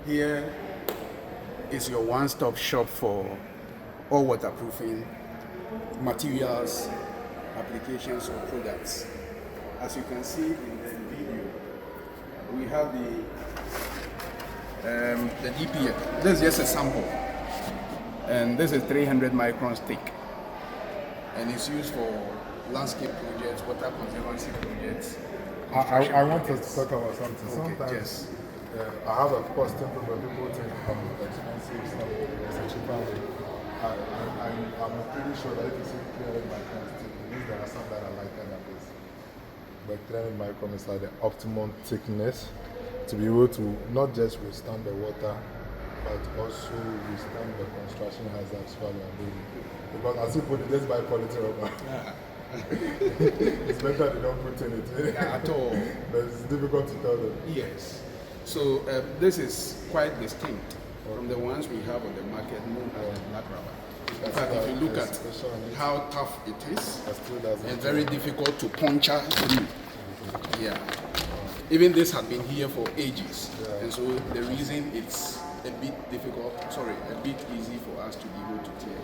Here is your one-stop shop for all waterproofing materials, applications, or products. As you can see in the video, we have the DPM. This is just a sample, and this is 300 microns thick, and it's used for landscape projects, water conservancy projects. I want us to talk about something. Okay, Sometimes yes. I have a question where people think expensive stuff is a cheaper way. I'm pretty sure that if you see 300 microns, it means there are some that are lighter than this. But 300 microns is like the optimum thickness to be able to not just withstand the water, but also withstand the construction hazards while you are doing it. Because as you put it, just buy quality rubber. It's better they don't put in it. At all. But it's difficult to tell them. Yes. So this is quite distinct from the ones we have on the market known as black rubber. In fact, if you look at how tough it is, and very difficult to puncture through. Yeah. Even this has been here for ages, and so the reason it's a bit difficult, a bit easy for us to be able to tear.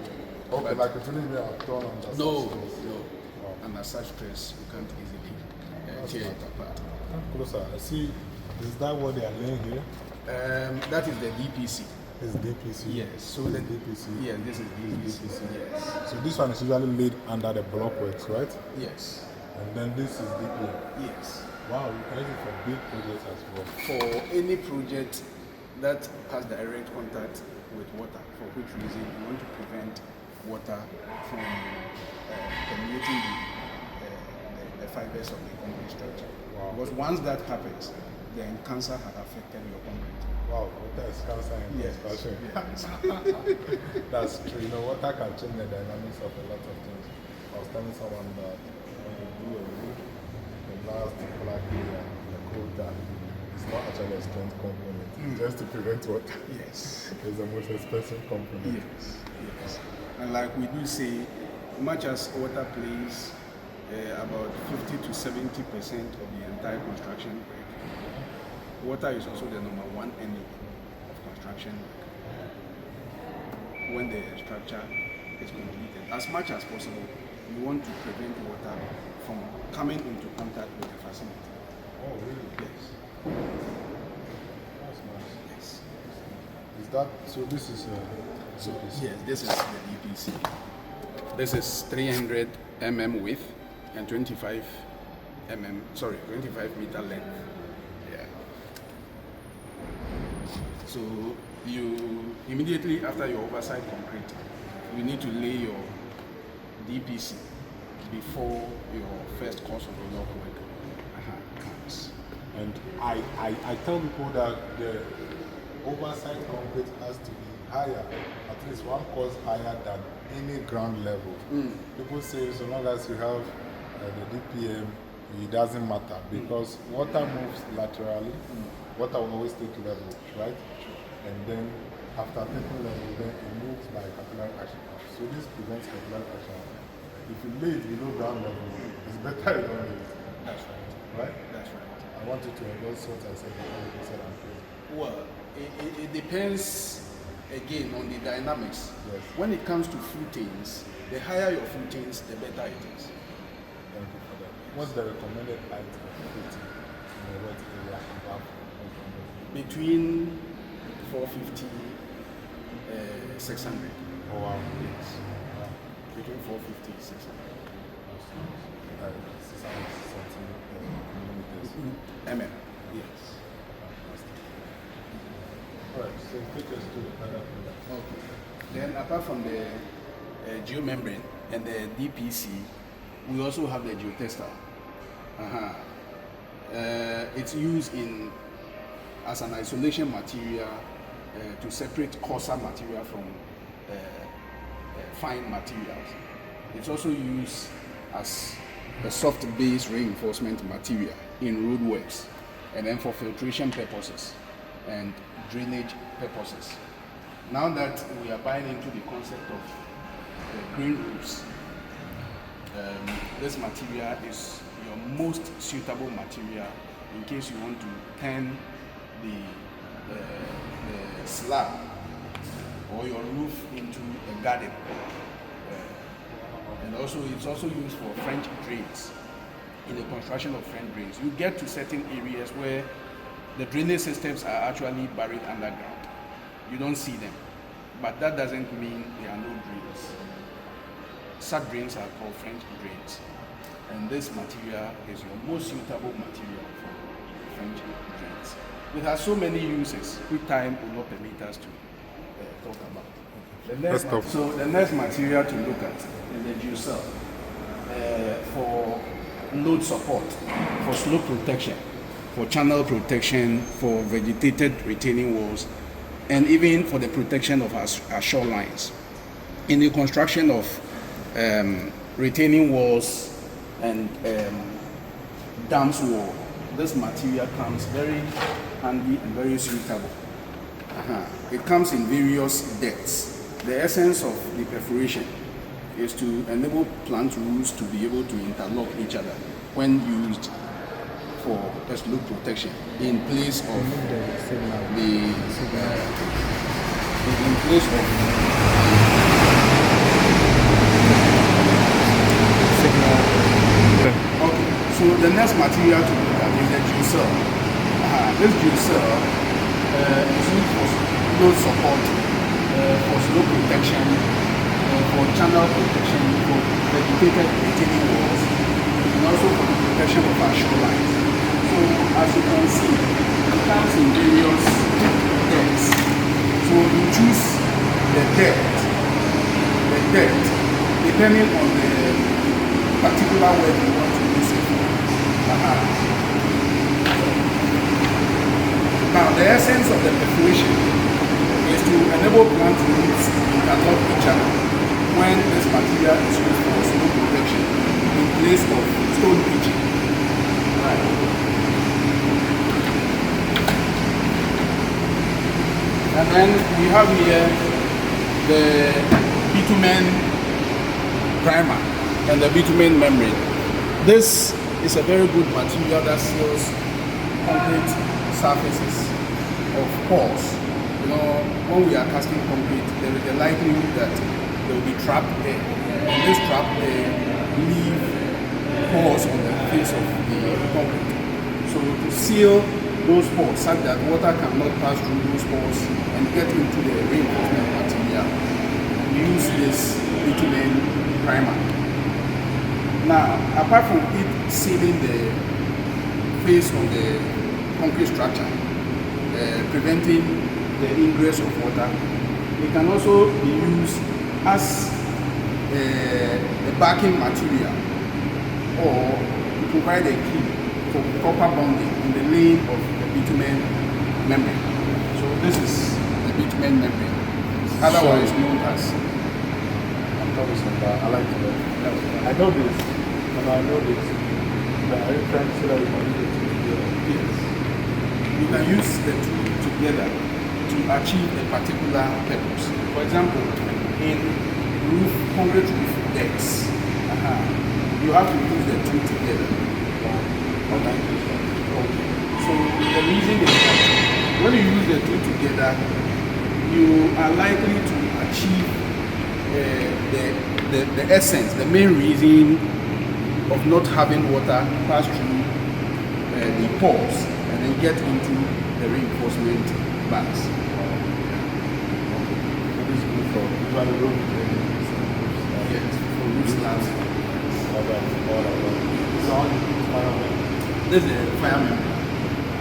Okay, but like it really be a turn on the No. Under such stress, you can't easily tear it apart. Come closer. I see. Is that what they are laying here? That is the DPC. It's DPC. Yes. So the DPC. Yeah, this is DPC. Yes. So this one is usually laid under the blockworks, right? Yes. And then this is DPM. Yes. Wow, you can use it for big projects as well. For any project that has direct contact with water, for which reason you want to prevent water from permeating the fibers of the concrete structure. Wow. Because once that happens, then cancer has affected your concrete. Wow, water is cancer in construction. Yes. That's true. You know, water can change the dynamics of a lot of things. I was telling someone that when you do a wood, the last black layer, the coater, it's not actually a strength component. It's just to prevent water. Yes. It's the most expensive component. Yes. And like we do say, much as water plays about 50 to 70% of the entire construction work, water is also the number one enemy of construction work. When the structure is completed, as much as possible, you want to prevent water from coming into contact with the facility. Oh, really? Yes. That's nice. Yes. Is that, so this is Yes, this is the DPC. This is 300 mm width and 25 meter length. Yeah. So you immediately after your oversight concrete, you need to lay your DPC before your first course of the block work comes. And I tell people that the oversight concrete has to be higher, at least one course higher than any ground level. People say so long as you have the DPM, it doesn't matter because water moves laterally, water will always take level, right? And then after taking level, then it moves by capillary action. So this prevents capillary action. If you lay it below ground level, it's better you don't lay it. That's right. Right? That's right. I want you to endorse what I said before you said I'm crazy. Well, it depends again on the dynamics. Yes. When it comes to footings, the higher your footings, the better it is. Thank you for that. What's the recommended height of footing in the wet area above? Between 450 600. Oh wow. Yes. Between 450 and 600. 600 centimeters. Mm. Yes. Alright, so take us to the other product. Okay. Then apart from the geomembrane and the DPC, we also have the geotextile. It's used as an isolation material to separate coarser material from fine materials. It's also used as a soft base reinforcement material in roadworks, and then for filtration purposes and drainage purposes. Now that we are buying into the concept of green roofs, this material is your most suitable material in case you want to turn the slab or your roof into a garden. And also it's also used for French drains. In the construction of French drains, you get to certain areas where the drainage systems are actually buried underground. You don't see them, but that doesn't mean there are no drains. Such drains are called French drains, and this material is your most suitable material for French drains. It has so many uses which time will not permit us to talk about. The next material to look at is the geocell for load support, for slope protection, for channel protection, for vegetated retaining walls, and even for the protection of our shorelines. In the construction of retaining walls and dams wall, this material comes very handy and very suitable. It comes in various depths. The essence of the perforation is to enable plant roots to be able to interlock each other when used for slope protection in place of Okay, so the next material to look at is the geocell. This geocell is used for load support, for slope protection, for channel protection, for vegetated retaining walls, and also for the protection of our shorelines. So as you can see, it comes in various depths. So you choose the depth, depending on the particular work you want to use it for. Now the essence of the perforation is to enable plant roots to interlock each other when this material is used for slope protection in place of stone pitching. Right. And then we have here the bitumen primer and the bitumen membrane. This is a very good material that seals concrete surfaces of pores. You know, when we are casting concrete, there is a likelihood that there will be trapped air. And this trapped air leave pores on the face of the concrete. So to seal those pores such that water cannot pass through those pores and get into the reinforcement material, we use this bitumen primer. Now, apart from it sealing the face of the concrete structure, preventing the ingress of water, it can also be used as a backing material or to provide a key for copper bonding in the laying of the bitumen membrane. So this is the bitumen membrane, otherwise known as. I like it. I know this, and I know this. But are you trying to say that we can use the two together? Yes. You can use the two together to achieve a particular purpose. For example, in concrete roof decks, you have to use the two together. Okay. So the reason is that when you use the two together, you are likely to achieve the essence, the main reason of not having water pass through the pores and then get into the reinforcement bags. This is good for usually roof drainage. Yes, for roof slabs. This is the fire membrane.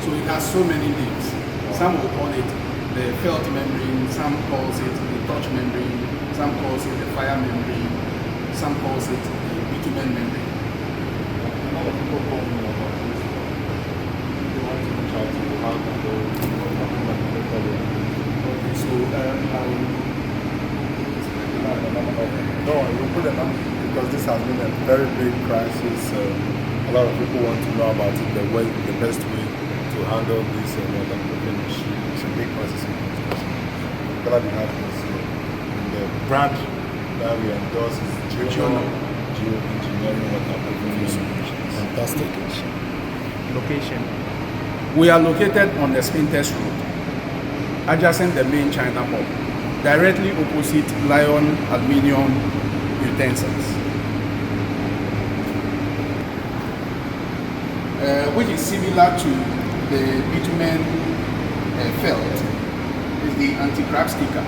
So it has so many names. Some will call it the felt membrane, some calls it the touch membrane, some calls it the fire membrane, some calls it the bitumen membrane. A lot of people call me about this. They want to reach out to how to go. Okay, so No, we put a number because this has been a very big crisis. A lot of people want to know about it, the best way to handle this water problem issue. It's a big crisis in construction. Glad we have this here. And the brand that we endorse is Geoengineering Water Problem Solutions. Fantastic. Location. we are located on the Spintex Road, adjacent the main China Mall, directly opposite Lion Aluminium Utensils, which is similar to the bitumen felt, is the anti-crack sticker.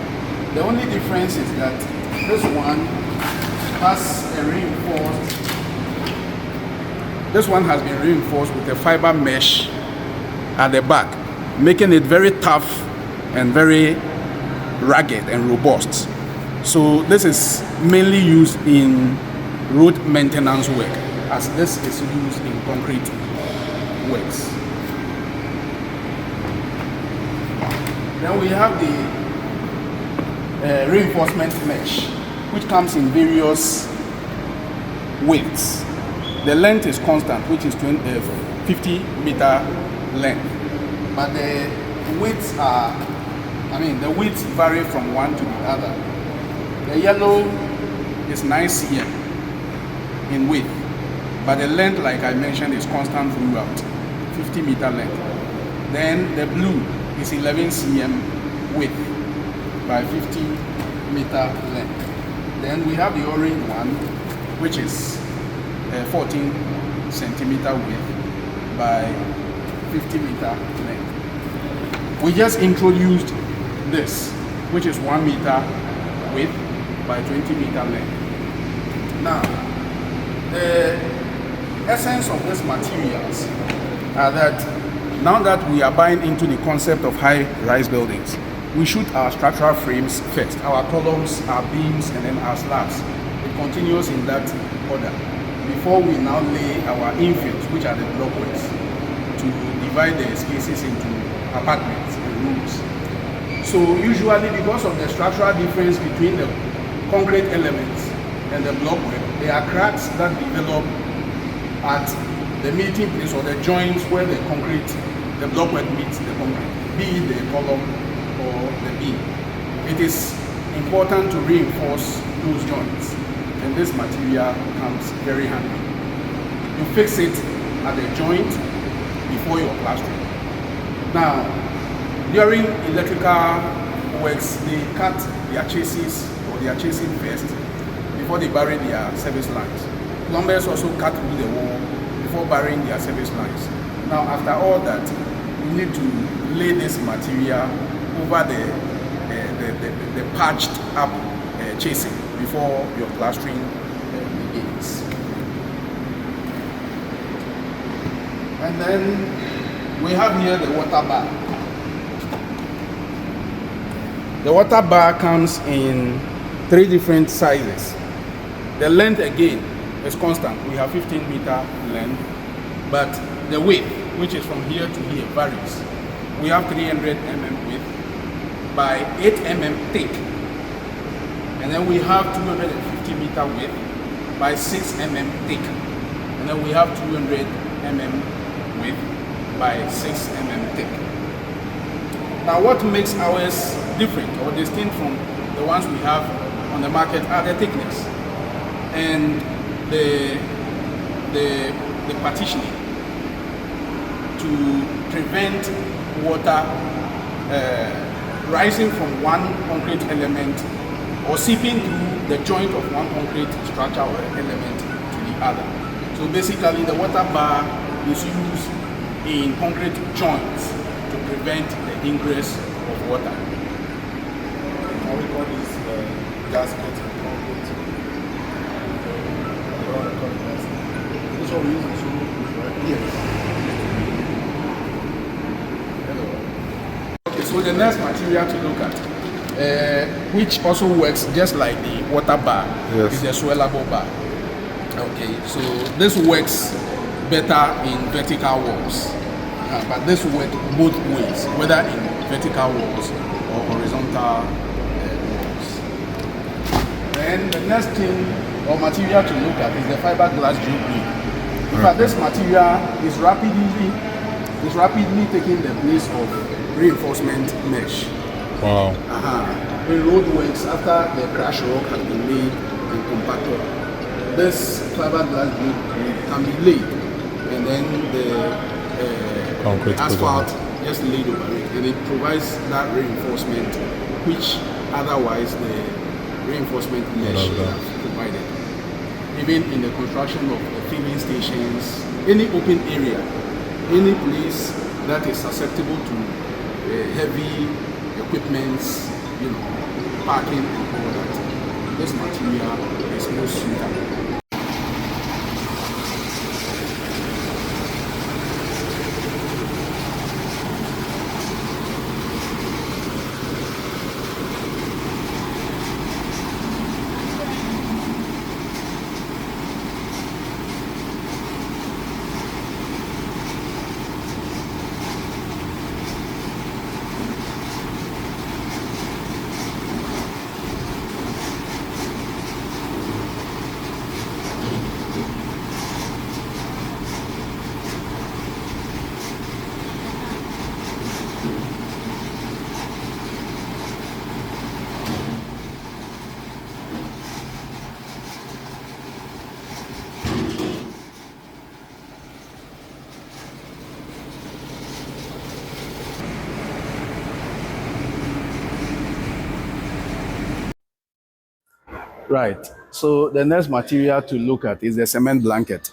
The only difference is that this one has a reinforced. This one has been reinforced with a fiber mesh at the back, making it very tough and very rugged and robust. So this is mainly used in road maintenance work, as this is used in concrete works. Then we have the reinforcement mesh, which comes in various widths. The length is constant, which is 50-meter length, but the widths are, the widths vary from one to the other. The yellow is 9 cm in width, but the length, like I mentioned, is constant throughout, 50-meter length. Then the blue is 11 cm width by 50-meter length. Then we have the orange one, which is 14 centimeter width by 50-meter length. We just introduced this, which is 1 meter width by 20-meter length. Now, the essence of these materials are that now that we are buying into the concept of high-rise buildings, we shoot our structural frames first, our columns, our beams, and then our slabs. It continues in that order before we now lay our infills, which are the blockworks, to divide the spaces into apartments and rooms. So usually, because of the structural difference between the concrete elements and the blockwork, there are cracks that develop at the meeting place or the joints where the blockwork meets the concrete, be it the column or the beam. It is important to reinforce those joints, and this material comes very handy. You fix it at the joint before your plastering. Now, during electrical works, they cut their chassis or their chassis first before they bury their service lines. Plumbers also cut through the wall before burying their service lines. Now, after all that, you need to lay this material over the patched up chassis before your plastering begins. And then we have here the water bar. The water bar comes in 3 different sizes. The length again is constant. We have 15-meter length, but the width, which is from here to here, varies. We have 300 mm width by 8 mm thick, and then we have 250-meter width by 6 mm thick, and then we have 200 mm width by 6 mm thick. Now, what makes ours different or distinct from the ones we have on the market are the thickness and the partitioning to prevent water rising from one concrete element or seeping through the joint of one concrete structure or element to the other. So basically, the water bar is used in concrete joints to prevent the ingress of water. How we call this gasket in concrete? This one we use in swimming pools, right? Yes. Okay, so the next material to look at, which also works just like the water bar, is the swellable bar. Okay, so this works better in vertical walls, but this works both ways, whether in vertical walls or horizontal walls. Then the next thing or material to look at is the fiberglass G-beam. In fact, this material is rapidly taking the place of reinforcement mesh. Wow. In roadworks, after the crash rock has been made and compacted, this fiberglass can be laid, and then the asphalt just laid over it, and it provides that reinforcement which otherwise the reinforcement mesh would have provided. Even in the construction of filling stations, any open area, any place that is susceptible to heavy equipments, parking and all that, this material is most suitable. Right. So the next material to look at is the cement blanket.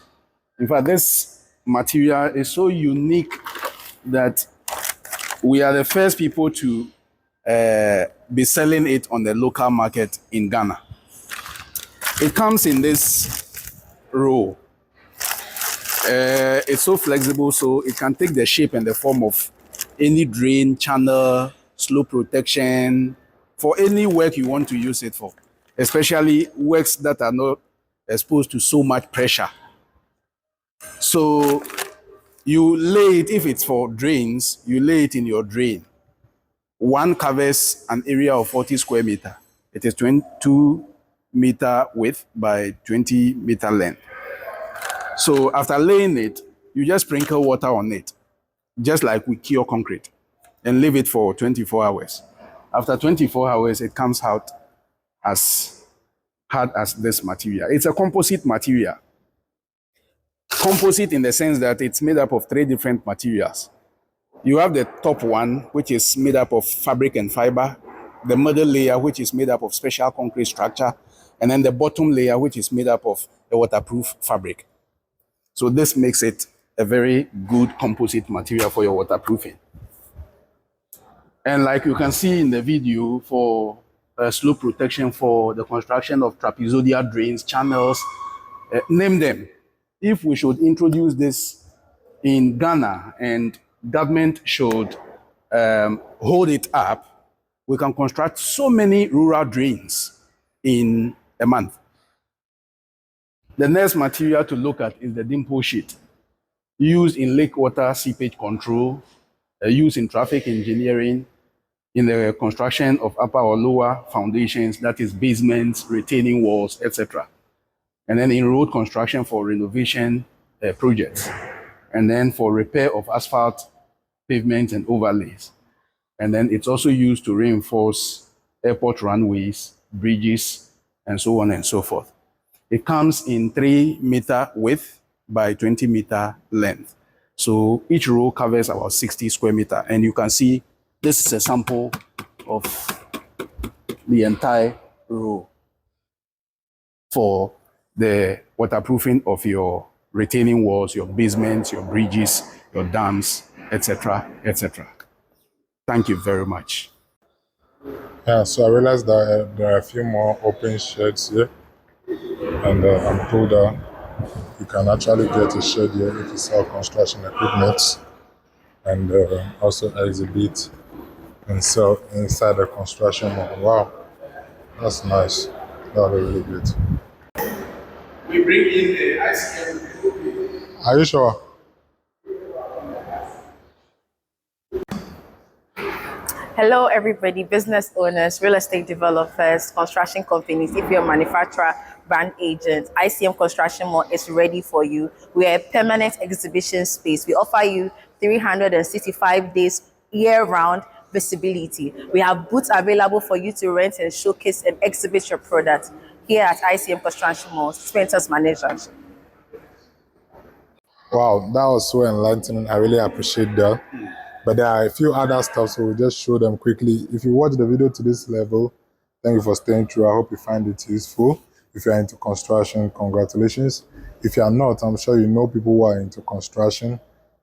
In fact, this material is so unique that we are the first people to be selling it on the local market in Ghana. It comes in this roll. It's so flexible, so it can take the shape and the form of any drain, channel, slope protection, for any work you want to use it for, especially works that are not exposed to so much pressure. So you lay it, if it's for drains, you lay it in your drain. One covers an area of 40 square meter. It is 22 meter width by 20 meter length. So after laying it, you just sprinkle water on it, just like we cure concrete, and leave it for 24 hours. After 24 hours, it comes out as hard as this material. It's a composite material. Composite in the sense that it's made up of 3 different materials. You have the top one, which is made up of fabric and fiber, the middle layer, which is made up of special concrete structure, and then the bottom layer, which is made up of a waterproof fabric. So this makes it a very good composite material for your waterproofing. And like you can see in the video, for slope protection, for the construction of trapezoidal drains, channels, name them. If we should introduce this in Ghana and government should hold it up, we can construct so many rural drains in a month. The next material to look at is the dimple sheet, used in lake water seepage control, used in traffic engineering, in the construction of upper or lower foundations, that is basements, retaining walls, etc. And then in road construction for renovation projects, and then for repair of asphalt, pavements, and overlays. And then it's also used to reinforce airport runways, bridges, and so on and so forth. It comes in 3 meter width by 20 meter length. So each row covers about 60 square meter. And you can see this is a sample of the entire row for the waterproofing of your retaining walls, your basements, your bridges, your dams, etc., etc. Thank you very much. Yeah, so I realized that there are a few more open sheds here, and I'm told that you can actually get a shed here if you sell construction equipment, and also exhibit and sell inside the construction mall. Wow, that's nice. That's really good. We bring in the ICM. Are you sure? Hello, everybody, business owners, real estate developers, construction companies. If you're a manufacturer, brand agent, ICM Construction Mall is ready for you. We are a permanent exhibition space. We offer you 365 days year-round visibility. We have booths available for you to rent and showcase and exhibit your product here at ICM Construction Mall, Spintex managers. Wow, that was so enlightening. I really appreciate that. But there are a few other stuff, so we'll just show them quickly. If you watch the video to this level, thank you for staying through. I hope you find it useful. If you're into construction, congratulations. If you are not, I'm sure you know people who are into construction.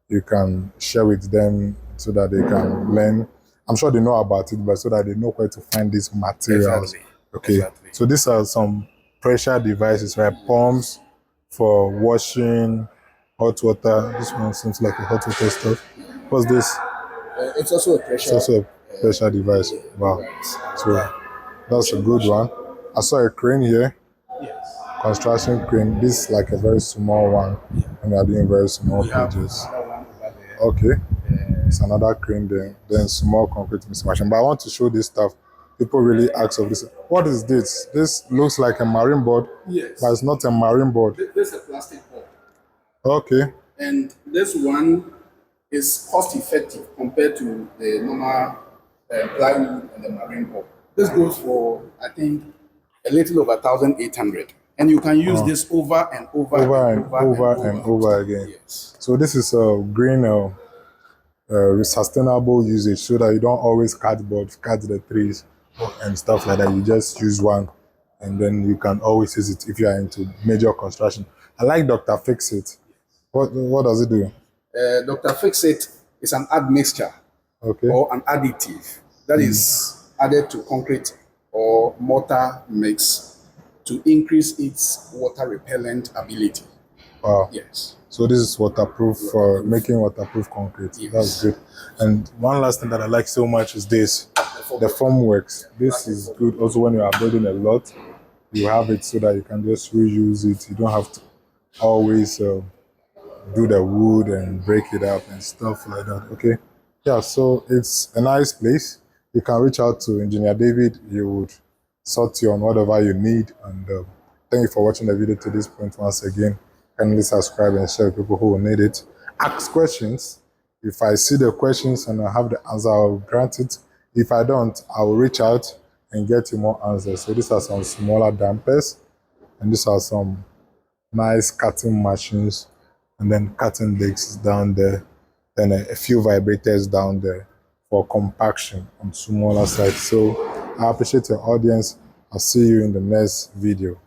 You can share with them so that they can learn. I'm sure they know about it, but so that they know where to find these materials. Exactly. Okay. Exactly. So these are some pressure devices, right? Pumps for washing, hot water. This one seems like a hot water stuff. What's this? It's also a It's pressure. also a pressure device. Wow. So that's a good one. I saw a crane here. Yes. Construction crane. This is like a very small one, and we are doing very small We have pages. another one over there. Okay, it's another crane there. Then small concrete machine. But I want to show this stuff. People really ask of this. What is this? This looks like a marine board, Yes. but it's not a marine board. This is a plastic board. Okay. And this one is cost effective compared to the normal plywood and the marine board. This goes for, I think, a little over 1,800. And you can use this over and over and over again. Yes. So this is a green sustainable usage, so that you don't always cut the trees and stuff like that. You just use one, and then you can always use it if you are into major construction. I like Dr. Fix-It. What does it do? Dr. Fix-It is an admixture or an additive that is added to concrete or mortar mix to increase its water repellent ability. Wow. Yes. So this is waterproof for making waterproof concrete. Yes. That's good. And one last thing that I like so much is this, the formworks. This is good also when you are building a lot. You have it so that you can just reuse it. You don't have to always do the wood and break it up and stuff like that. Okay. Yeah, so it's a nice place. You can reach out to Engineer David. He would sort you on whatever you need. And thank you for watching the video to this point once again. Kindly subscribe and share with people who will need it. Ask questions. If I see the questions and I have the answer, I will grant it. If I don't, I will reach out and get you more answers. So these are some smaller dampers, and these are some nice cutting machines, and then cutting discs down there, then a few vibrators down there for compaction on smaller sites. So I appreciate your audience. I'll see you in the next video.